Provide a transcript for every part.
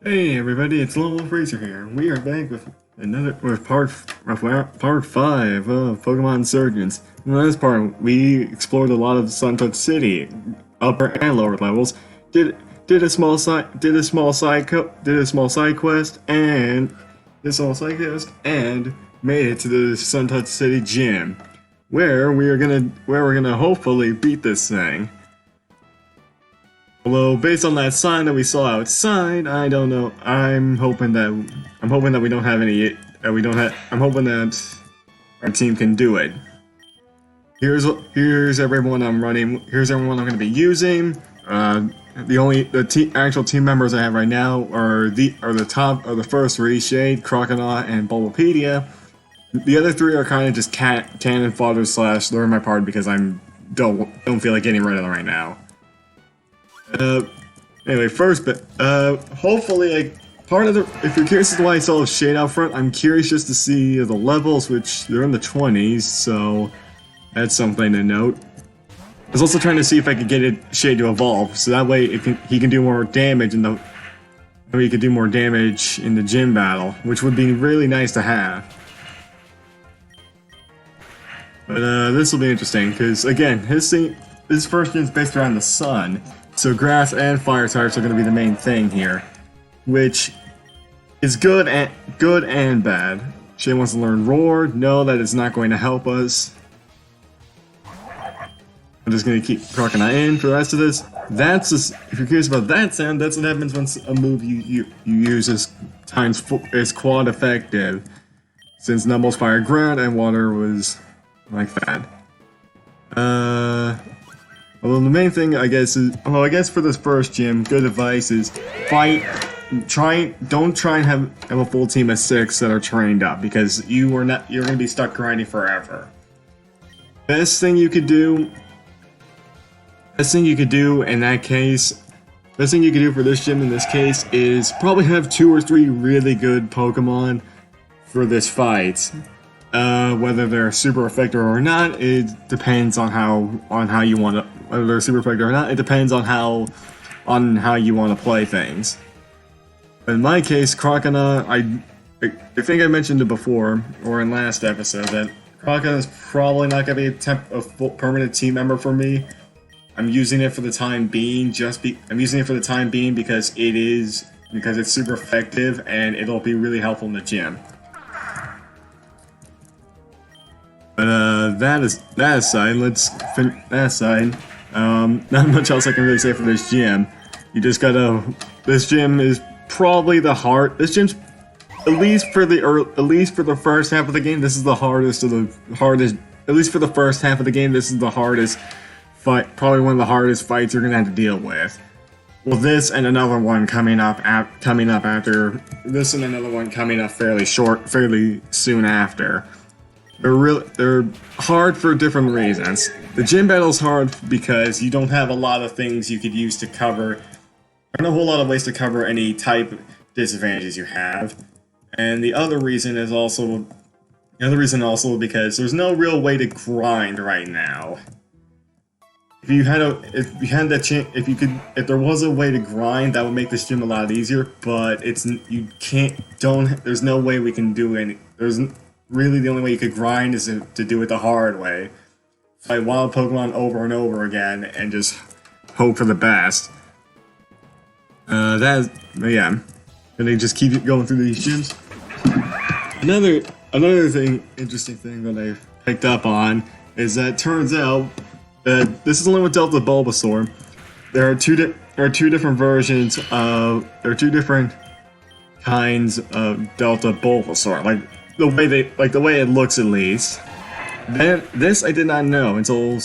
Hey everybody, it's Lone Wolf Racer here. We are back with part 5 of Pokemon Insurgence. In this part, we explored a lot of Suntouch City, upper and lower levels. Did a small side quest and made it to the Suntouch City gym, where we're gonna hopefully beat this thing. Although, based on that sign that we saw outside, I don't know. I'm hoping that we don't have any. I'm hoping that our team can do it. Here's everyone I'm running. Here's everyone I'm going to be using. The actual team members I have right now are the first three: Shade, Croconaw, and Bulbapedia. The other three are kind of just cannon fodder / learn my part because don't feel like getting rid of them right now. Anyway, hopefully, if you're curious as to why I saw a Shade out front, I'm curious just to see the levels, which they're in the 20s, so that's something to note. I was also trying to see if I could get Shade to evolve, so that way he can do more damage in the gym battle, which would be really nice to have. But this will be interesting, because again, his first gym is based around the sun. So grass and fire types are going to be the main thing here, which is good and bad. Shay wants to learn Roar. No, that is not going to help us. I'm just going to keep Croconaw in for the rest of this. If you're curious about that sound, that's what happens once a move you use is quad effective. Since Numble's Fire Ground and Water was like that. Although the main thing, I guess for this first gym, good advice is don't try and have a full team of 6 that are trained up, because you're gonna be stuck grinding forever. Best thing you could do for this gym in this case is probably have 2 or 3 really good Pokemon for this fight. Whether they're super effective or not, it depends on how you want to. Whether they're super effective or not, it depends on how you want to play things. In my case, Croconaw, I think I mentioned it before or in last episode that Croconaw is probably not going to be a full permanent team member for me. I'm using it for the time being. I'm using it for the time being because it's super effective and it'll be really helpful in the gym. But that aside, not much else I can really say for this gym. This gym is probably the hard. This gym's at least for the first half of the game. This is the hardest. At least for the first half of the game, this is the hardest fight. Probably one of the hardest fights you're gonna have to deal with. Well, this and another one coming up after this, and another one coming up fairly soon after. They're hard for different reasons. The gym battle's hard because you don't have a lot of things you could use to cover. There aren't a whole lot of ways to cover any type of disadvantages you have. And the other reason also because there's no real way to grind right now. If there was a way to grind, that would make this gym a lot easier, but there's no way we can do any. Really, the only way you could grind is to do it the hard way. Fight wild Pokemon over and over again and just hope for the best. And they just keep going through these gyms. Another interesting thing that I picked up on is that it turns out that this is only with Delta Bulbasaur. There are two different versions of. There are 2 different kinds of Delta Bulbasaur. The way it looks, at least. This I did not know until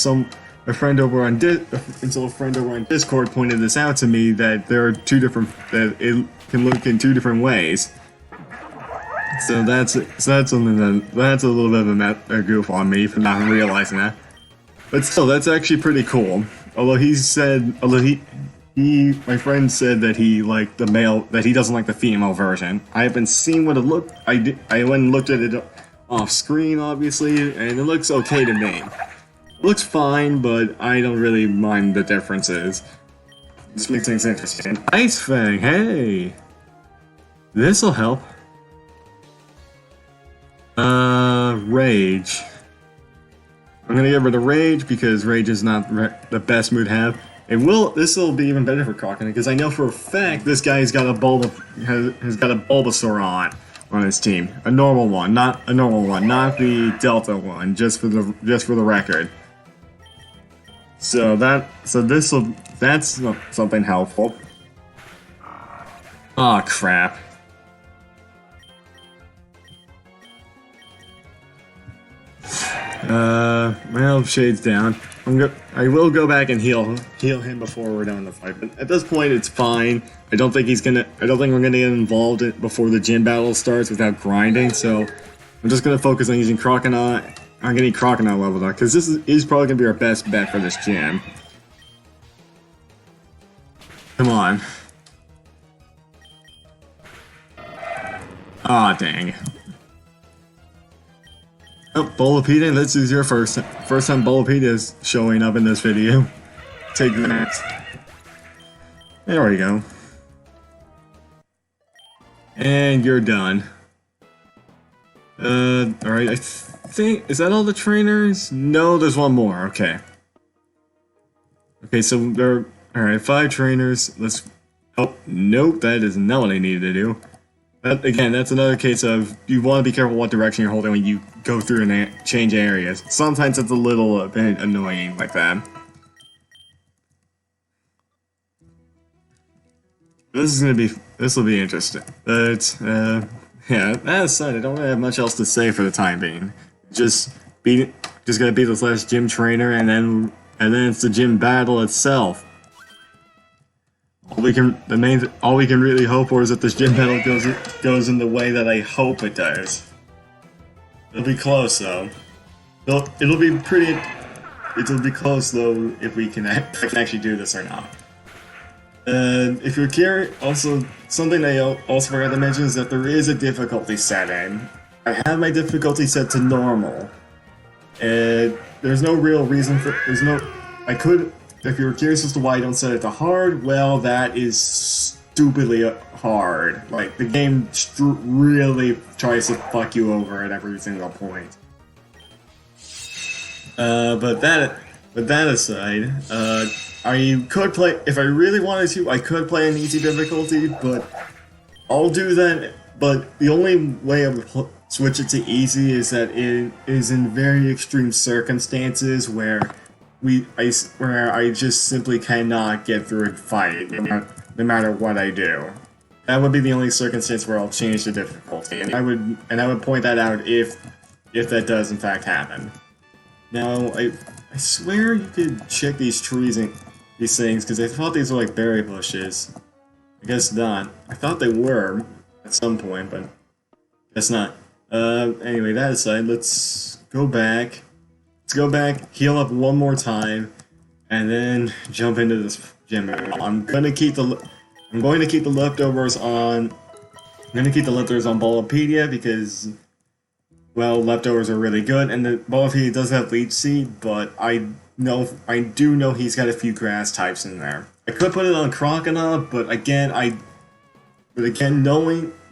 a friend over on Discord pointed this out to me, that there are that it can look in 2 different ways. So that's something that's a little bit of a goof on me for not realizing that. But still, that's actually pretty cool. My friend said that he liked the male, that he doesn't like the female version. I haven't seen what it looked. I went and looked at it off screen, obviously, and it looks okay to me. It looks fine, but I don't really mind the differences. This makes things interesting. Ice Fang, hey! This'll help. Rage. I'm gonna get rid of Rage because Rage is not the best move to have. This will be even better for Crockett because I know for a fact this guy's got a has got a Bulbasaur on his team. A normal one, not the Delta one, just for the record. So that's something helpful. Aw, crap. Well, Shade's down. I will go back and heal him before we're done the fight. But at this point, it's fine. I don't think we're gonna get involved before the gym battle starts without grinding. So I'm just gonna focus on using Croconaut. I'm getting Croconaut leveled up because this is probably gonna be our best bet for this gym. Come on. Aw, dang. Oh, Bulbapedia, this is your first time Bulbapedia is showing up in this video. Take that. There we go. And you're done. Alright, I think, is that all the trainers? No, there's one more, okay. Okay, so there alright, 5 trainers, oh, nope, that is not what I needed to do. Again, that's another case of you want to be careful what direction you're holding when you go through and change areas. Sometimes it's a little bit annoying like that. This will be interesting. But yeah, that aside, I don't really have much else to say for the time being. Just gotta beat this last gym trainer, and then it's the gym battle itself. All we can really hope for is that this gym battle goes in the way that I hope it does. It'll be close though. It'll be close though if I can actually do this or not. If you're curious, also something I also forgot to mention is that there is a difficulty setting. I have my difficulty set to normal. There's no real reason for. If you're curious as to why I don't set it to hard, well, that is stupidly hard. Like, the game really tries to fuck you over at every single point. But that aside, I could play, if I really wanted to, I could play an easy difficulty, but I'll do that. But the only way I would switch it to easy is that it is in very extreme circumstances where I just simply cannot get through a fight, no matter what I do. That would be the only circumstance where I'll change the difficulty, and I would point that out if that does in fact happen. Now, I swear you could check these trees and these things, because I thought these were like berry bushes. I guess not. I thought they were at some point, but guess not. Anyway, that aside, let's go back. Let's go back, heal up one more time, and then jump into this gym. I'm going to keep the leftovers on Bulbapedia because, well, leftovers are really good, and the Bulbapedia does have Leech Seed, but I do know he's got a few grass types in there. I could put it on Croconaut, but again,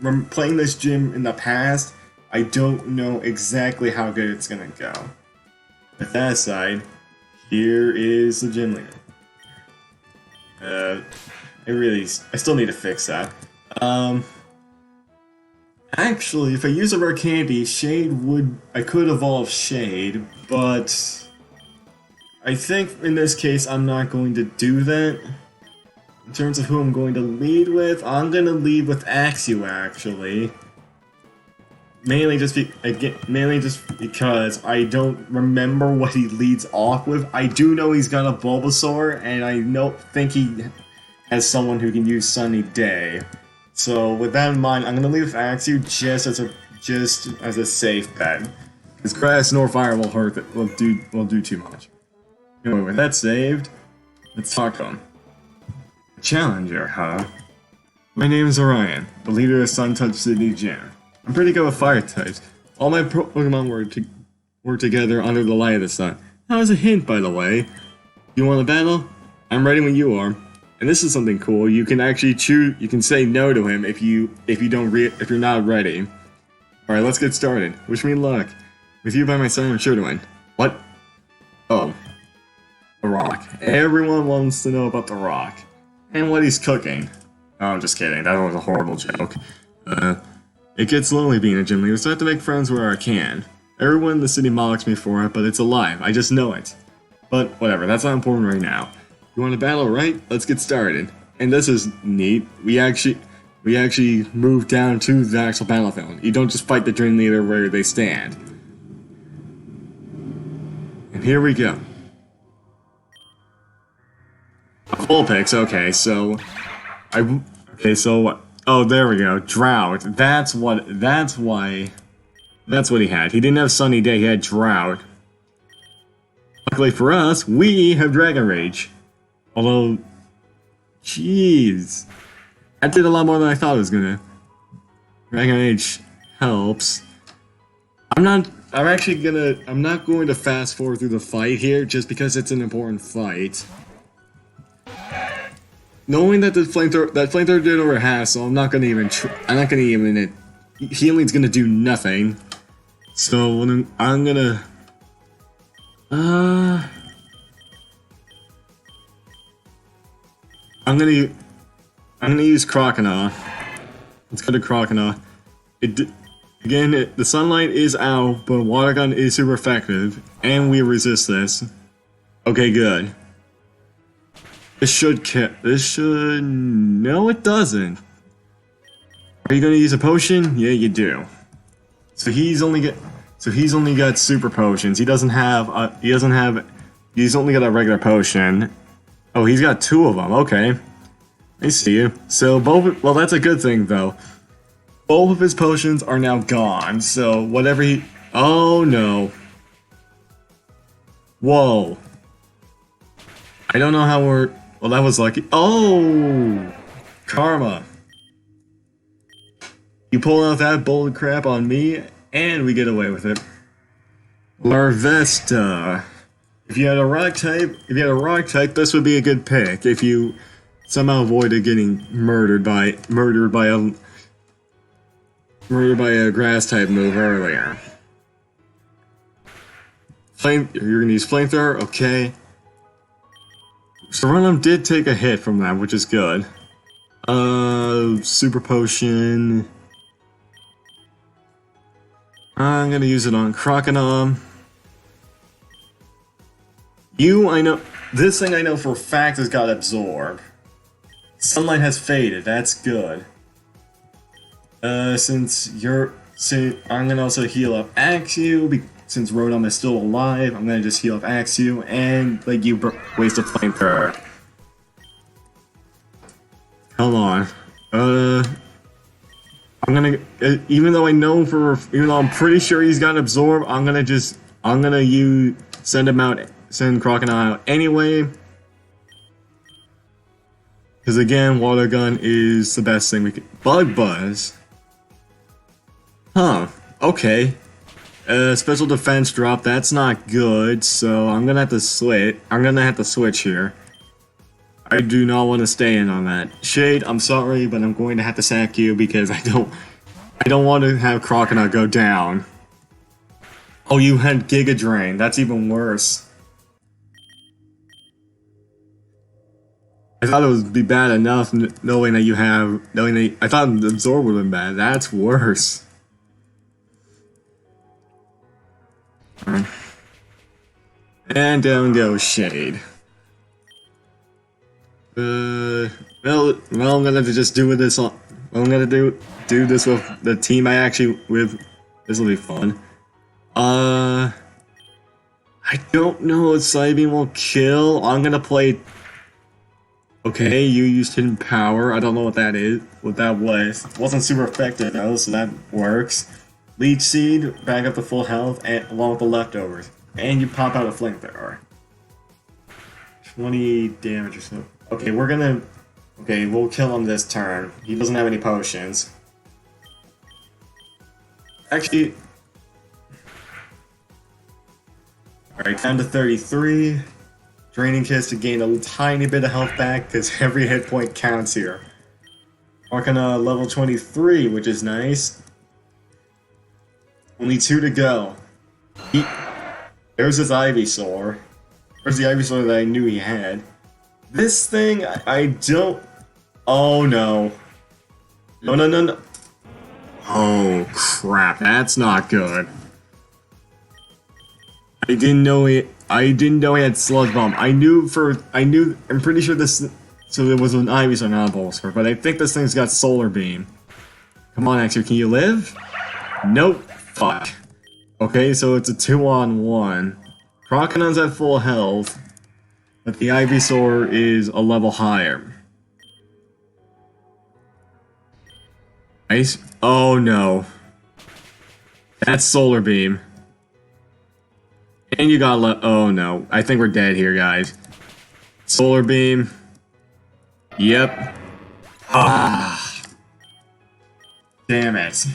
from playing this gym in the past, I don't know exactly how good it's gonna go. With that aside, here is the gym leader. I still need to fix that. Actually, if I use a rare candy, I could evolve Shade, but I think in this case I'm not going to do that. In terms of who I'm going to lead with, I'm going to lead with Axew, actually. Mainly just because I don't remember what he leads off with. I do know he's got a Bulbasaur, and I think he has someone who can use Sunny Day. So with that in mind, I'm gonna leave with Axew just as a safe bet. Because Grass nor Fire will do too much. Anyway, with that saved, let's talk to him. Challenger, huh? My name is Orion, the leader of Sun Touch City Gym. I'm pretty good with fire types. All my Pokemon work together under the light of the sun. That was a hint, by the way. You want a battle? I'm ready when you are. And this is something cool. You can actually choose. You can say no to him if you're not ready. All right, let's get started. Wish me luck. With you by my side, I'm sure to win. What? Oh, The Rock. Everyone wants to know about The Rock and what he's cooking. Oh, I'm just kidding. That was a horrible joke. It gets lonely being a gym leader, so I have to make friends where I can. Everyone in the city mocks me for it, but it's a lie. I just know it. But whatever, that's not important right now. You want to battle, right? Let's get started. And this is neat. We actually move down to the actual battlefield. You don't just fight the gym leader where they stand. And here we go. Full picks. Okay, so oh, there we go. Drought. That's why. That's what he had. He didn't have sunny day. He had drought. Luckily for us, we have Dragon Rage. Although, jeez, that did a lot more than I thought it was gonna. Dragon Rage helps. I'm not going to fast forward through the fight here just because it's an important fight. Knowing that the flamethrower did over half, so I'm not gonna even. Healing's gonna do nothing. So I'm gonna use Crocodile. Let's go to Crocodile. The sunlight is out, but water gun is super effective, and we resist this. Okay, good. This should. No, it doesn't. Are you gonna use a potion? Yeah, you do. So he's only got super potions. He's only got a regular potion. Oh, he's got two of them. Okay, I see you. So well, that's a good thing though. Both of his potions are now gone. So whatever he. Oh no. Whoa. I don't know how we're. Well, that was lucky. Oh, karma. You pull out that bold crap on me, and we get away with it. Larvesta. If you had a rock type, this would be a good pick. If you somehow avoided getting murdered by a grass type move earlier. You're gonna use flamethrower, okay. Serenum did take a hit from that, which is good. Super potion. I'm gonna use it on Crocodile. This thing I know for a fact has got Absorb. Sunlight has faded, that's good. I'm gonna also heal up Axew, since Rotom is still alive. I'm gonna just heal up Axew and let you waste a flamethrower. Hold on. I'm gonna, even though I'm pretty sure he's got Absorb, send Crocodile out anyway. Because again, Water Gun is the best thing we could. Bug Buzz. Huh, okay. Special defense drop, that's not good, so I'm gonna have to switch here. I do not want to stay in on that. Shade, I'm sorry, but I'm going to have to sack you because I don't want to have Crocodile go down. Oh, you had Giga Drain, that's even worse. I thought it would be bad enough knowing that I thought Absorb would have been bad, that's worse. And down goes Shade. Well, I'm gonna just do this. I'm gonna do this with the team with. This will be fun. I don't know if Psybeam will kill. I'm gonna play. Okay, you used Hidden Power. I don't know what that is. What that was. It wasn't super effective though, so that works. Leech Seed, back up to full health, along with the leftovers. And you pop out a flamethrower. 20 damage or so. Okay, we'll kill him this turn. He doesn't have any potions. Actually... Alright, down to 33. Draining Kiss to gain a tiny bit of health back, because every hit point counts here. Arcana level 23, which is nice. Only 2 to go. There's his Ivysaur. There's the Ivysaur that I knew he had. This thing, I don't... Oh no. No. Oh crap, that's not good. I didn't know he had Sludge Bomb. I'm pretty sure this... So it was an Ivysaur, not a Bulbasaur, but I think this thing's got Solar Beam. Come on, Axew, can you live? Nope. Fuck. Okay, so it's a 2-on-1. Croconaut's at full health, but the Ivysaur is a level higher. Ice? Oh no. That's Solar Beam. And you got oh no. I think we're dead here, guys. Solar Beam. Yep. Ah. Damn it.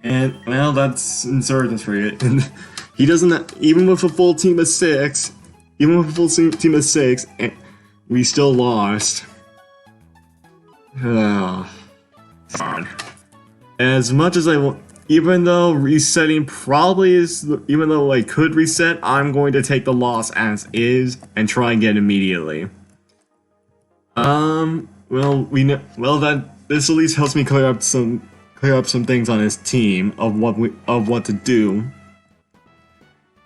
And, well, that's Insurgence for you. And he doesn't, even with a full team of 6, we still lost. Fun. As much as I want, even though resetting probably is, even though I could reset, I'm going to take the loss as is and try again immediately. Well, this at least helps me clear up some things on his team of what to do.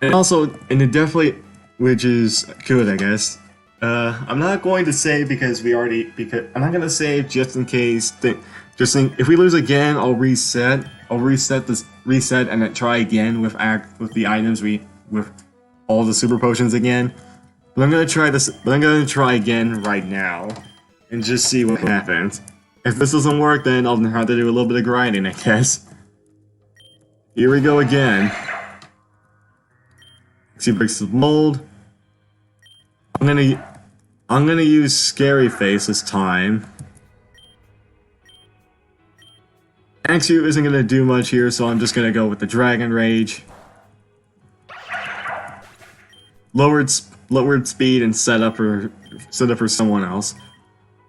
And also, and it definitely, which is good, I guess. I'm not going to save because I'm not gonna save just in case. If we lose again, I'll reset. I'll reset and then try again with the items with all the super potions again. But I'm gonna try this. But I'm gonna try again right now and just see what happens. If this doesn't work, then I'll have to do a little bit of grinding, I guess. Here we go again. See, breaks the mold. I'm gonna use Scary Face this time. Axew isn't gonna do much here, so I'm just gonna go with the Dragon Rage. Lowered speed and set up for someone else.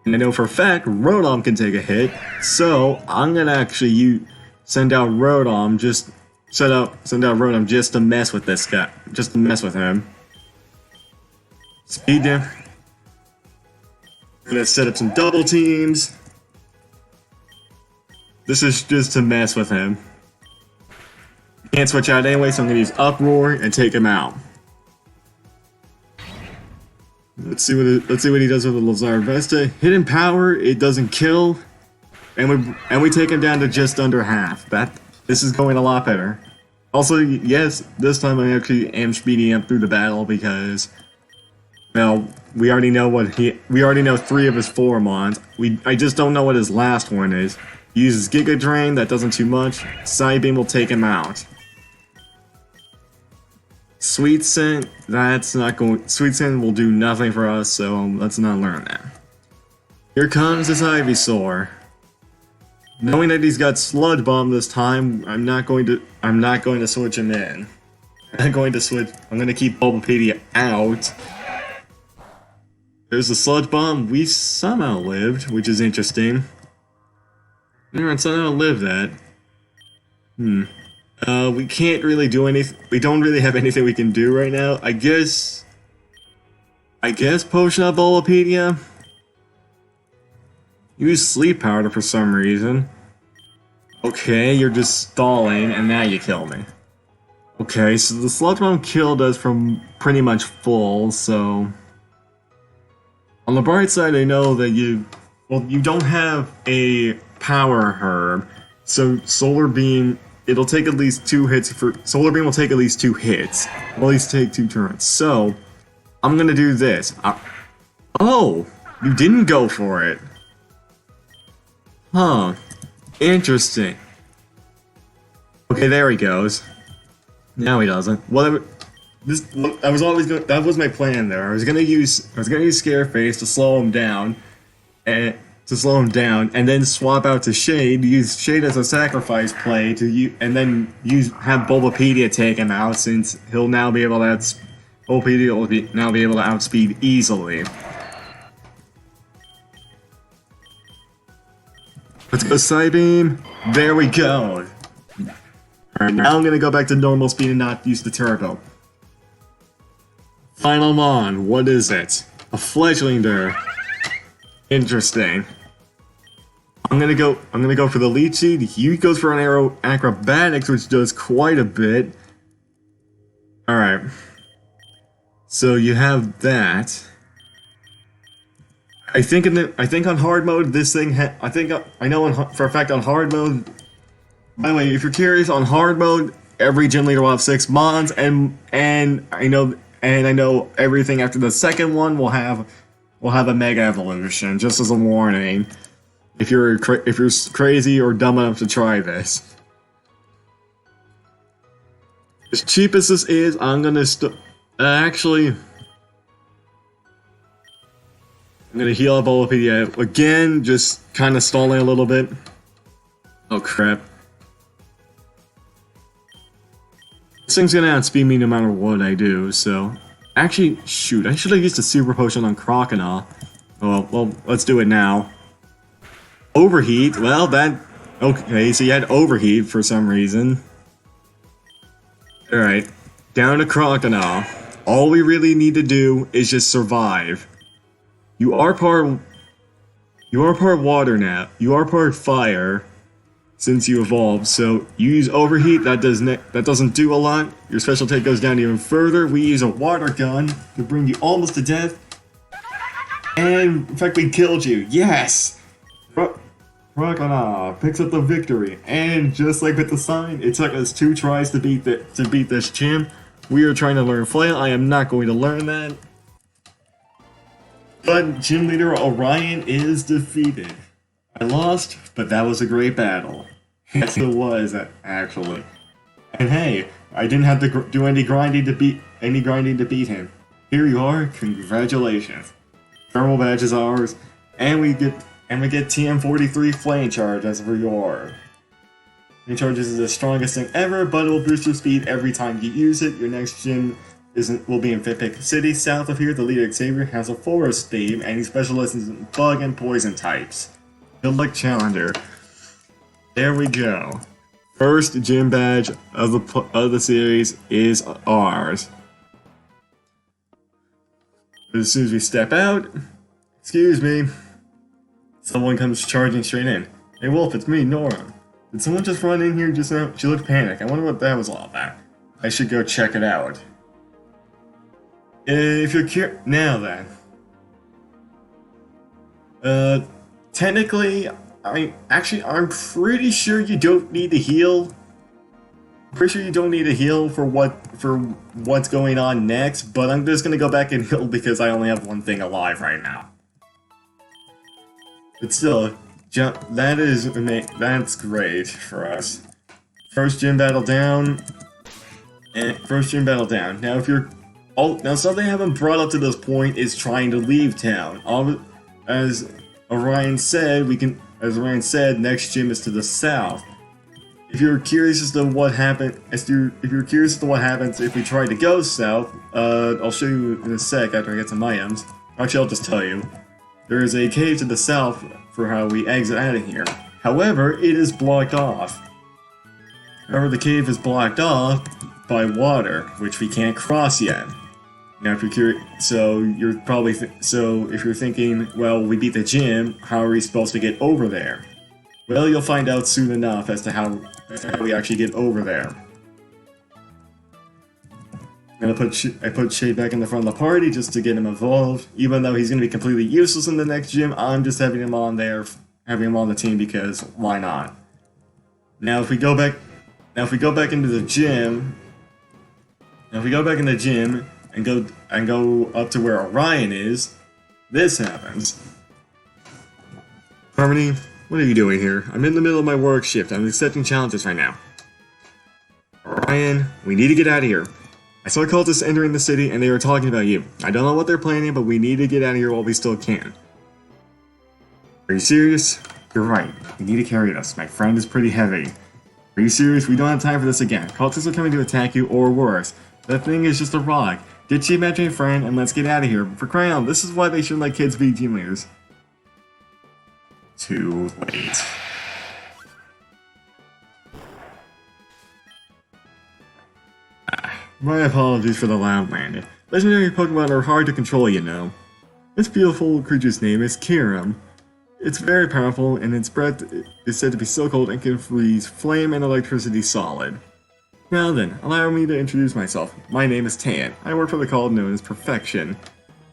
And I know for a fact Rotom can take a hit, so I'm gonna actually send out Rotom just to mess with this guy, just to mess with him. Speed him. Gonna set up some double teams. This is just to mess with him. Can't switch out anyway, so I'm gonna use Uproar and take him out. Let's see what he does with the Lazar Vesta. Hidden Power, it doesn't kill, and we take him down to just under half. This is going a lot better. Also, yes, this time I actually am speeding up through the battle because, well, we already know 3 of his 4 mons. I just don't know what his last one is. He uses Giga Drain, that doesn't too much. Psybeam will take him out. Sweet Scent, Sweet Scent will do nothing for us, so let's not learn that. Here comes this Ivysaur. Knowing that he's got Sludge Bomb this time, I'm not going to switch him in. I'm going to keep Bulbapedia out. There's the Sludge Bomb. We somehow lived, which is interesting. Alright, somehow lived that. We can't really do anything. We don't really have anything we can do right now. I guess Potion of Bulbapedia. Use Sleep Powder for some reason. Okay, you're just stalling, and now you kill me. Okay, so the Sludge Bomb killed us from pretty much full, so... On the bright side, I know that you don't have a Power Herb, so Solar Beam... It'll take at least 2 hits for... Solar Beam will take at least 2 hits. Will at least take 2 turns. So, I'm gonna do this. Oh! You didn't go for it. Huh. Interesting. Okay, there he goes. Now he doesn't. Whatever. That was my plan there. I was gonna use Scareface to slow him down. And to slow him down, and then swap out to Shade. Use Shade as a sacrifice play and then have Bulbapedia take him out, since he'll now be able to Bulbapedia will now be able to outspeed easily. Let's go Psybeam. There we go. Alright, now I'm gonna go back to normal speed and not use the turbo. Final Mon, what is it? A Fledglander. Interesting. I'm gonna go for the lead seed. He goes for an acrobatics, which does quite a bit. Alright. So you have that. I think on hard mode this thing I know for a fact on hard mode. By the way, if you're curious, on hard mode every gym leader will have 6 Mons, and I know everything after the second one will have a Mega Evolution, just as a warning. If you're crazy or dumb enough to try this. As cheap as this is, I'm gonna actually. I'm gonna heal up Bulbapedia again, just kind of stalling a little bit. Oh crap. This thing's gonna outspeed me no matter what I do, so... Actually, shoot, I should have used a Super Potion on Crocodile. Oh, well, let's do it now. Overheat, well, that... Okay, so you had Overheat for some reason. Alright, down to Crocodile. All we really need to do is just survive. You are part water now. You are part fire since you evolved. So you use Overheat. That doesn't do a lot. Your special take goes down even further. We use a water gun to bring you almost to death. And in fact, we killed you. Yes. Crocodile picks up the victory. And just like with the sign, it took us 2 tries to beat this gym. We are trying to learn Flail. I am not going to learn that. But Gym Leader Orion is defeated. I lost, but that was a great battle. Yes, it was, actually. And hey, I didn't have to do any grinding to beat him. Here you are, congratulations. Thermal badge is ours, and we get TM43 Flame Charge as a reward. Flame Charge is the strongest thing ever, but it will boost your speed every time you use it. Your next gym will be in Fitpick City. South of here, the leader Xavier has a forest theme, and he specializes in bug and poison types. Good luck, Challenger. There we go. First gym badge of the series is ours. As soon as we step out, excuse me, someone comes charging straight in. Hey Wolf, it's me, Nora. Did someone just run in here just now? She looked panicked. I wonder what that was all about. I should go check it out. If you're curious, now then. Technically, I'm pretty sure you don't need to heal. Pretty sure you don't need to heal for what's going on next, but I'm just gonna go back and heal because I only have one thing alive right now. But still, that's great for us. First gym battle down. Now if you're now something I haven't brought up to this point is trying to leave town. As Orion said, next gym is to the south. If you're curious as to what happens if we try to go south, I'll show you in a sec after I get some items. Actually, I'll just tell you. There is a cave to the south for how we exit out of here. However, it is blocked off. The cave is blocked off by water, which we can't cross yet. Now, if you're curious, if you're thinking, well, we beat the gym, how are we supposed to get over there? Well, you'll find out soon enough as to how we actually get over there. And I put Shade back in the front of the party just to get him involved. Even though he's going to be completely useless in the next gym, I'm just having him on the team because why not? Now, if we go back into the gym, and go up to where Orion is, this happens. Harmony, what are you doing here? I'm in the middle of my work shift. I'm accepting challenges right now. Orion, we need to get out of here. I saw cultists entering the city and they were talking about you. I don't know what they're planning, but we need to get out of here while we still can. Are you serious? You're right. We need to carry this. My friend is pretty heavy. Are you serious? We don't have time for this again. Cultists are coming to attack you, or worse. That thing is just a rock. Get your imaginary friend and let's get out of here. For crying out, this is why they shouldn't let kids be team leaders. Too late. My apologies for the loud landing. Legendary Pokemon are hard to control, you know. This beautiful creature's name is Kiram. It's very powerful, and its breath is said to be so cold and can freeze flame and electricity solid. Now then, allow me to introduce myself. My name is Tan. I work for the cult known as Perfection.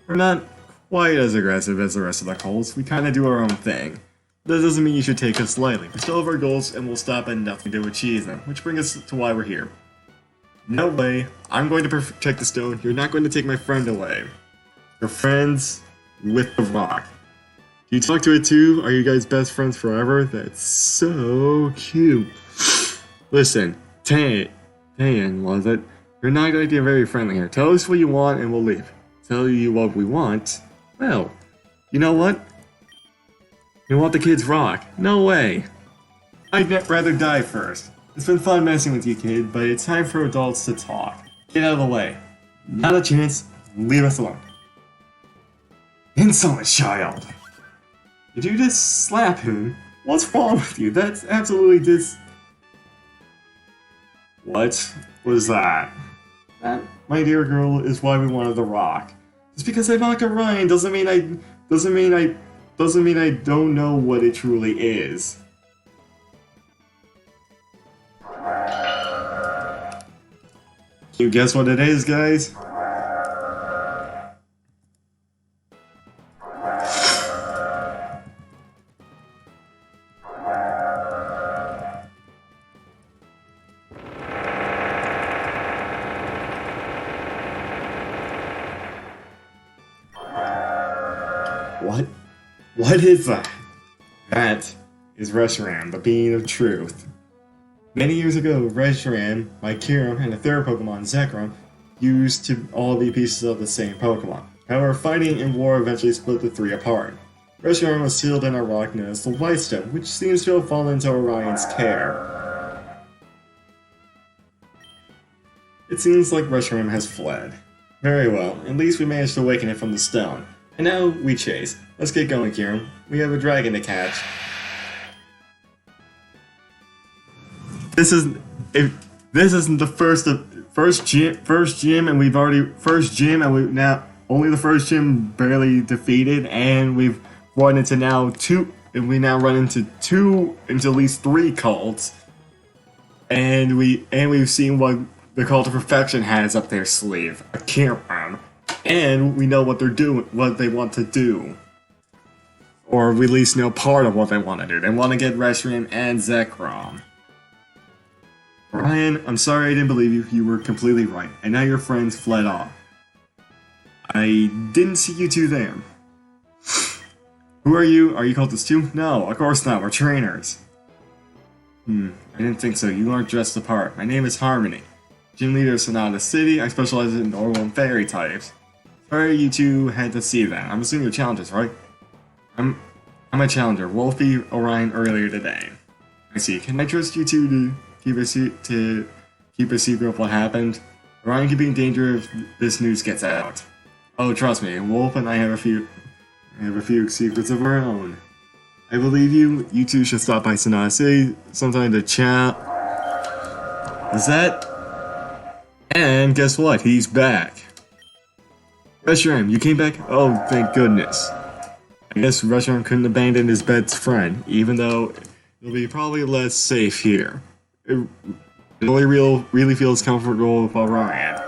We're not quite as aggressive as the rest of the cults. We kinda do our own thing. That doesn't mean you should take us lightly. We still have our goals, and we'll stop at nothing to achieve them, which brings us to why we're here. No way. I'm going to protect the stone. You're not going to take my friend away. You're friends with the rock. Do you talk to it too? Are you guys best friends forever? That's so cute. Listen, Tan, was it? You're not going to get very friendly here. Tell us what you want and we'll leave. Tell you what we want? Well, you know what? You want the kid's rock? No way. I'd rather die first. It's been fun messing with you, kid, but it's time for adults to talk. Get out of the way. Not a chance. Leave us alone. Insolent child. Did you just slap him? What's wrong with you? That's absolutely What was that? That, my dear girl, is why we wanted the rock. Just because I knocked Orion doesn't mean I don't know what it truly is. Can you guess what it is, guys? What is that? That is Reshiram, the being of truth. Many years ago, Reshiram, my Kiram, and a third Pokemon, Zekrom, used to all be pieces of the same Pokemon. However, fighting and war eventually split the three apart. Reshiram was sealed in a rock known as the White Stone, which seems to have fallen into Orion's care. It seems like Reshiram has fled. Very well, at least we managed to awaken it from the stone. And now we chase. Let's get going, Kiram. We have a dragon to catch. This isn't the first gym, and we've now only the first gym barely defeated, and we've run into at least three cults, and we've seen what the Cult of Perfection has up their sleeve, a Kiram, and we know what they're doing, what they want to do, or we at least know part of what they want to do. They want to get Reshiram and Zekrom. Ryan, I'm sorry I didn't believe you. You were completely right. And now your friends fled off. I didn't see you two there. Who are you? Are you cultists too? No, of course not. We're trainers. I didn't think so. You aren't dressed the part. My name is Harmony. Gym leader of Sonata City. I specialize in normal and fairy types. Sorry you two had to see that. I'm assuming you're challengers, right? I'm a challenger. Wolfie Orion earlier today. I see. Can I trust you two to keep a secret of what happened? Orion could be in danger if this news gets out. Oh, trust me, Wolf and I have a few secrets of our own. I believe you. You two should stop by Sonata City sometime to chat. Is that? And guess what? He's back. Reshiram, you came back? Oh, thank goodness. I guess Reshiram couldn't abandon his best friend, even though it'll be probably less safe here. It only really feels comfortable with Orion.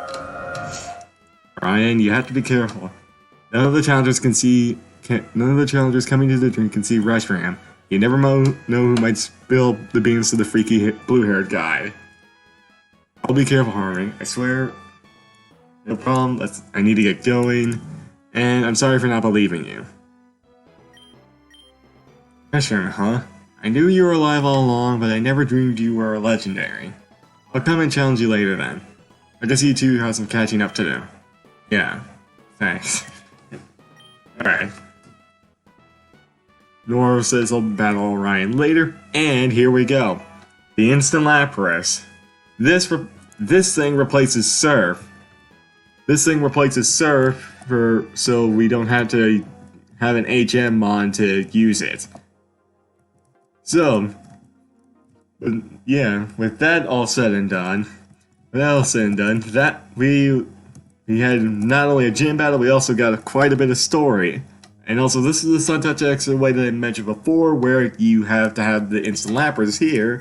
Orion, you have to be careful. None of the challengers coming to the dream can see Reshiram. You never know who might spill the beans to the freaky blue-haired guy. I'll be careful, Harmony. I swear. No problem. I need to get going. And I'm sorry for not believing you. Reshiram, huh? I knew you were alive all along, but I never dreamed you were legendary. I'll come and challenge you later then. I guess you two have some catching up to do. Yeah, thanks. Alright. Nora says he'll battle Orion later, and here we go. The Instant Lapras. This thing replaces Surf. This thing replaces Surf so we don't have to have an HM mon to use it. So, yeah, with that all said and done, that we had not only a gym battle, we also got quite a bit of story. And also, this is the Sun Touch X way that I mentioned before, where you have to have the Instant Lapras here.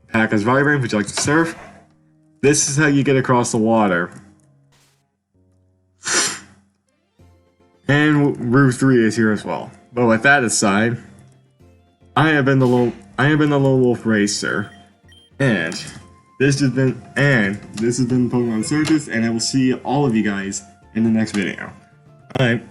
Pack as Vibrant, would you like to surf? This is how you get across the water. And Route 3 is here as well. But with that aside, I have been the Lone Wolf Racer, and this has been Pokemon Insurgence, and I will see all of you guys in the next video. Bye.